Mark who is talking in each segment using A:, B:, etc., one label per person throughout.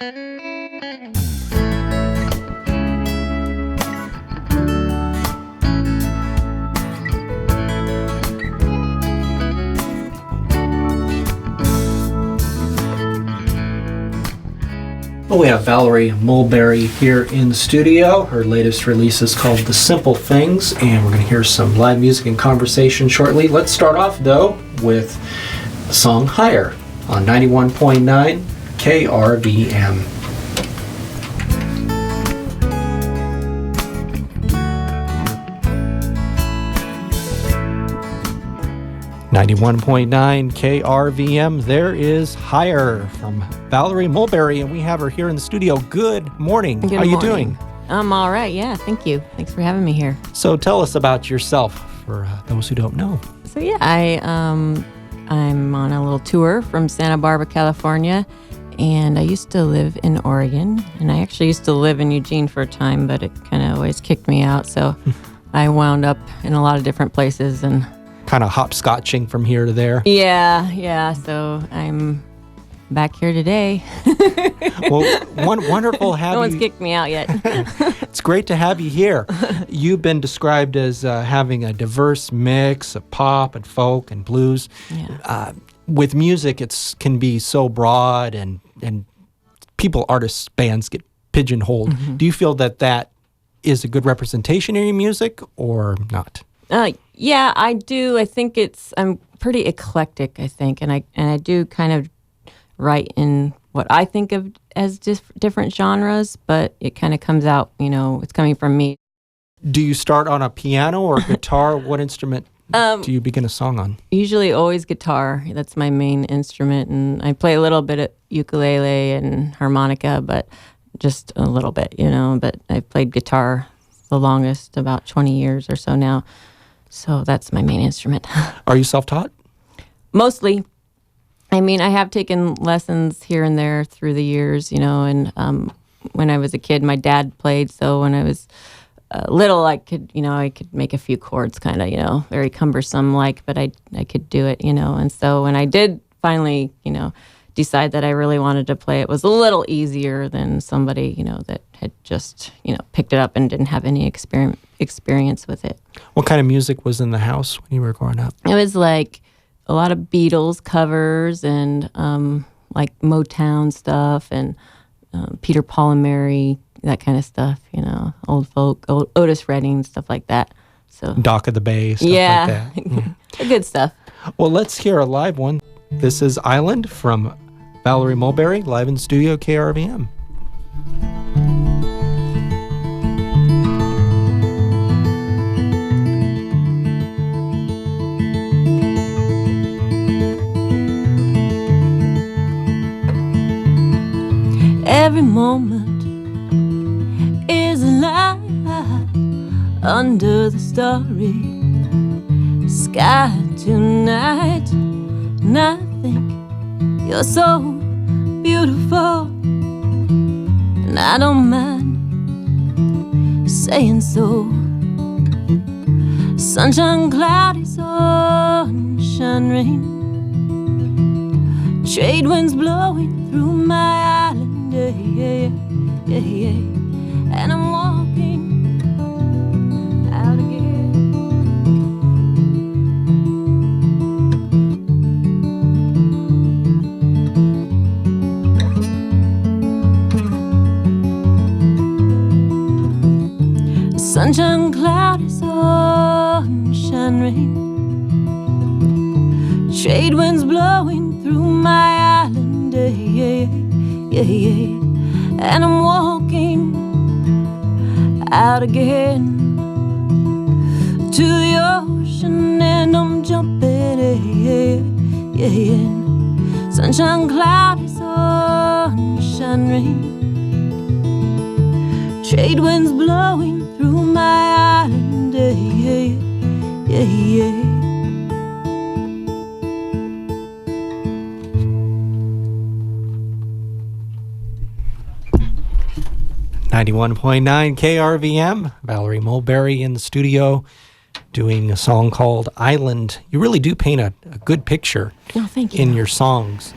A: Well, we have Valarie Mulberry here in the studio. Her latest release is called The Simple Things, and we're going to hear some live music and conversation shortly. Let's start off, though, with the song Higher on 91.9 KRVM. 91.9 KRVM. There is Higher from Valarie Mulberry, and we have her here in the studio. Good morning.
B: Good
A: How are you
B: morning.
A: doing?
B: I'm all right. Yeah, thank you. Thanks for having me here.
A: So tell us about yourself for those who don't know.
B: So yeah, I'm on a little tour from Santa Barbara, California, and I used to live in Oregon, and I actually used to live in Eugene for a time, but it kind of always kicked me out. So I wound up in a lot of different places and
A: Kind of hopscotching from here to there.
B: Yeah. So I'm back here today.
A: Well, wonderful having you.
B: No one's kicked me out yet.
A: It's great to have you here. You've been described as having a diverse mix of pop and folk and blues.
B: Yeah.
A: With music, it can be so broad, and people, artists, bands get pigeonholed. Mm-hmm. Do you feel that is a good representation in your music or not?
B: Yeah, I do. I think I'm pretty eclectic, I think, and I do kind of write in what I think of as different genres, but it kind of comes out, it's coming from me.
A: Do you start on a piano or guitar? What instrument do you begin a song on?
B: Usually always guitar. That's my main instrument, and I play a little bit of ukulele and harmonica, but just a little bit, but I've played guitar the longest, about 20 years or so now. So that's my main instrument.
A: Are you self-taught?
B: Mostly. I mean, I have taken lessons here and there through the years, and when I was a kid, my dad played. So when I was little, I could make a few chords kind of, very cumbersome but I could do it, And so when I did finally, decide that I really wanted to play, it was a little easier than somebody, that had just, picked it up and didn't have any experience with it.
A: What kind of music was in the house when you were growing up?
B: It was like a lot of Beatles covers and like Motown stuff and Peter, Paul and Mary, that kind of stuff, old folk, old Otis Redding, stuff like that. So
A: Dock of the Bay, stuff like that.
B: The good stuff.
A: Well, let's hear a live one. This is Island from Valarie Mulberry, live in studio KRVM.
B: Every moment is a lie under the starry sky tonight, and I think you're so beautiful, and I don't mind saying so. Sunshine, cloudy, sunshine, rain, trade winds blowing through my island. Yeah. And I'm walking out again. Sunshine, cloudy, sunshine, rain, trade winds blowing through my island. Yeah. And I'm walking out again to the ocean, and I'm jumping, Sunshine, cloudy, sunshine, rain, trade winds blowing through my island, yeah.
A: 91.9 KRVM, Valarie Mulberry in the studio doing a song called Island. You really do paint a good picture
B: thank you.
A: in your songs.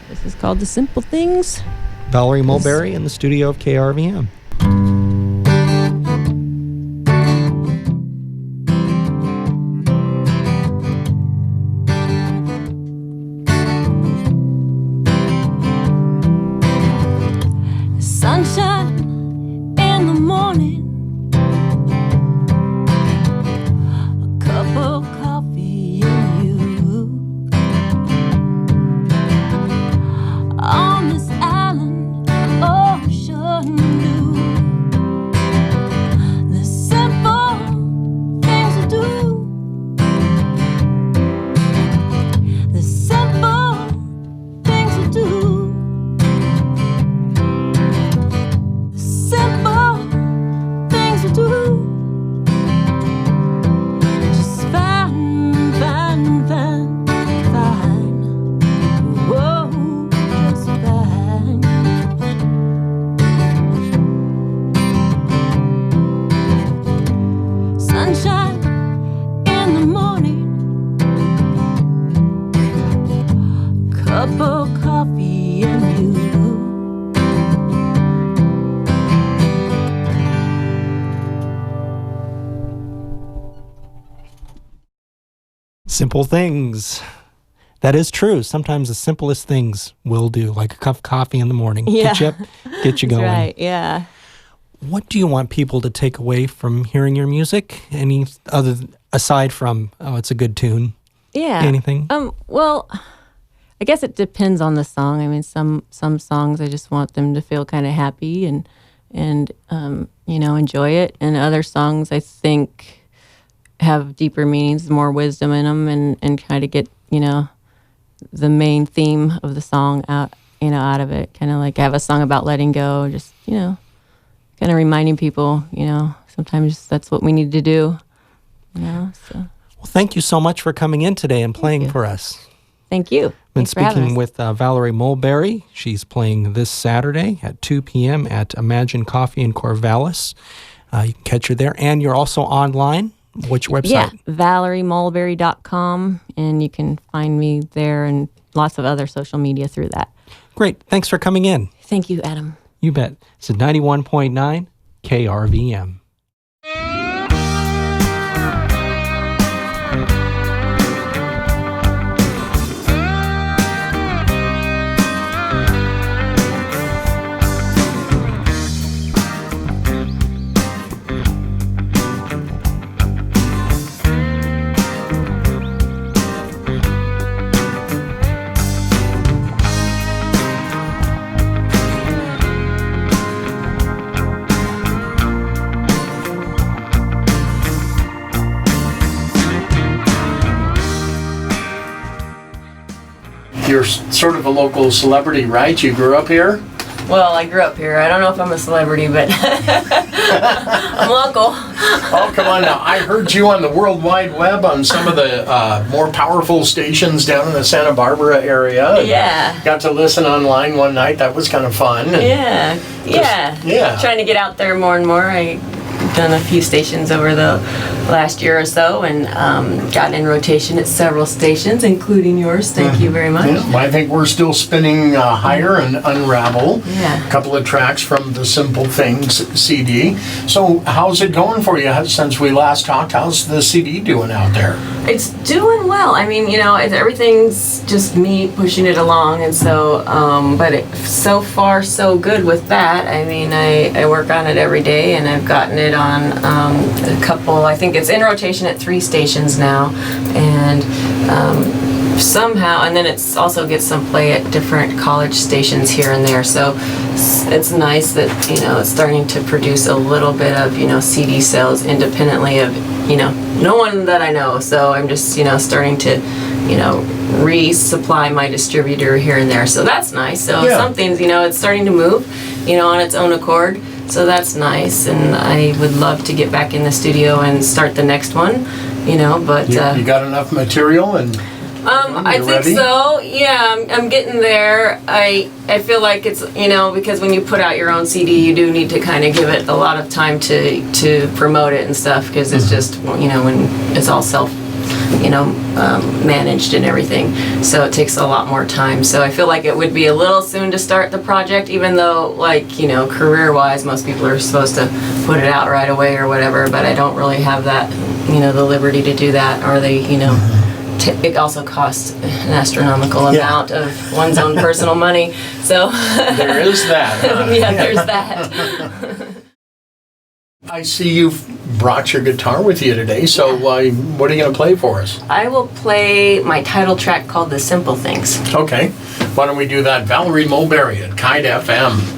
B: This is called The Simple Things.
A: Valarie Mulberry in the studio of KRVM.
B: Sunshine in the morning, a cup of coffee and you. On this island, ocean blue, the simple things we do, the simple things we do. Simple things we do, just fine, fine, fine, fine. Whoa, just fine. Sunshine in the morning, cup of coffee and you.
A: Simple things. That is true. Sometimes the simplest things will do, like a cup of coffee in the morning.
B: Yeah.
A: Get you going.
B: That's right, yeah.
A: What do you want people to take away from hearing your music? Any other, aside from, oh, it's a good tune?
B: Yeah.
A: Anything?
B: Well, I guess it depends on the song. I mean, some songs I just want them to feel kind of happy and enjoy it. And other songs I think have deeper meanings, more wisdom in them, and try to get, the main theme of the song out of it. Kind of like I have a song about letting go, just, kind of reminding people, sometimes that's what we need to do, so.
A: Well, thank you so much for coming in today and playing for us.
B: Thank you.
A: Been
B: Thanks for having
A: speaking
B: us.
A: with Valarie Mulberry. She's playing this Saturday at 2 p.m. at Imagine Coffee in Corvallis. You can catch her there. And you're also online. Which website?
B: Yeah, ValarieMulberry.com, and you can find me there and lots of other social media through that.
A: Great. Thanks for coming in.
B: Thank you, Adam.
A: You bet. It's at 91.9 KRVM.
C: You're sort of a local celebrity, right? You grew up here?
B: Well, I grew up here. I don't know if I'm a celebrity, but I'm local.
C: Oh, come on now. I heard you on the World Wide Web on some of the more powerful stations down in the Santa Barbara area.
B: Yeah.
C: Got to listen online one night. That was kind of fun.
B: Yeah. Trying to get out there more and more. I've done a few stations over the last year or so, and got in rotation at several stations, including yours. Thank you very much.
C: Yeah, well, I think we're still spinning Higher and Unravel.
B: Yeah.
C: A couple of tracks from the Simple Things CD. So how's it going for you since we last talked? How's the CD doing out there?
B: It's doing well. I mean, everything's just me pushing it along, and so, so far so good with that. I mean, I work on it every day, and I've gotten it on a couple, I think it's in rotation at 3 stations now, and somehow, and then it's also gets some play at different college stations here and there, so it's nice that, it's starting to produce a little bit of, CD sales independently of, no one that I know, so I'm just, starting to, resupply my distributor here and there, so that's nice. So some things, it's starting to move, on its own accord. So that's nice, and I would love to get back in the studio and start the next one, but...
C: You got enough material and...
B: I think
C: ready?
B: so. Yeah, I'm getting there. I feel like it's, because when you put out your own CD, you do need to kind of give it a lot of time to promote it and stuff, because it's just, when it's all managed and everything. So it takes a lot more time. So I feel like it would be a little soon to start the project, even though, career-wise, most people are supposed to put it out right away or whatever, but I don't really have that, the liberty to do that, or it also costs an astronomical amount of one's own personal money. So
C: there is that.
B: Yeah, there's that.
C: I see you've brought your guitar with you today, so what are you going to play for us?
B: I will play my title track called The Simple Things.
C: Okay. Why don't we do that? Valarie Mulberry at KYTE FM.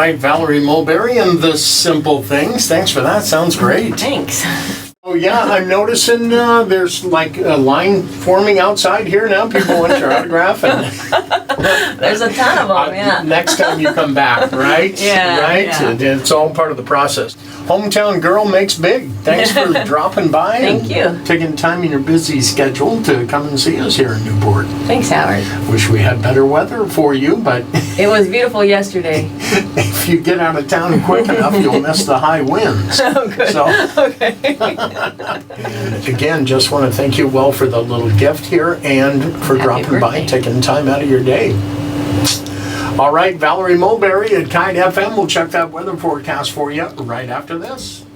C: Valarie Mulberry and The Simple Things. Thanks for that. Sounds great.
B: Thanks.
C: Oh yeah, I'm noticing there's like a line forming outside here now. People want your autograph, and
B: there's a ton of them. Yeah.
C: Next time you come back, right?
B: Yeah.
C: Right.
B: Yeah.
C: It's all part of the process. Hometown girl makes big. Thanks for dropping by.
B: Thank you.
C: Taking time in your busy schedule to come and see us here in Newport.
B: Thanks, Howard.
C: Wish we had better weather for you, but
B: it was beautiful yesterday.
C: If you get out of town quick enough, you'll miss the high winds.
B: Oh, good.
C: So,
B: okay.
C: Again, just want to thank you, for the little gift here and for dropping by, taking time out of your day. All right, Valarie Mulberry at KYTE FM. We'll check that weather forecast for you right after this.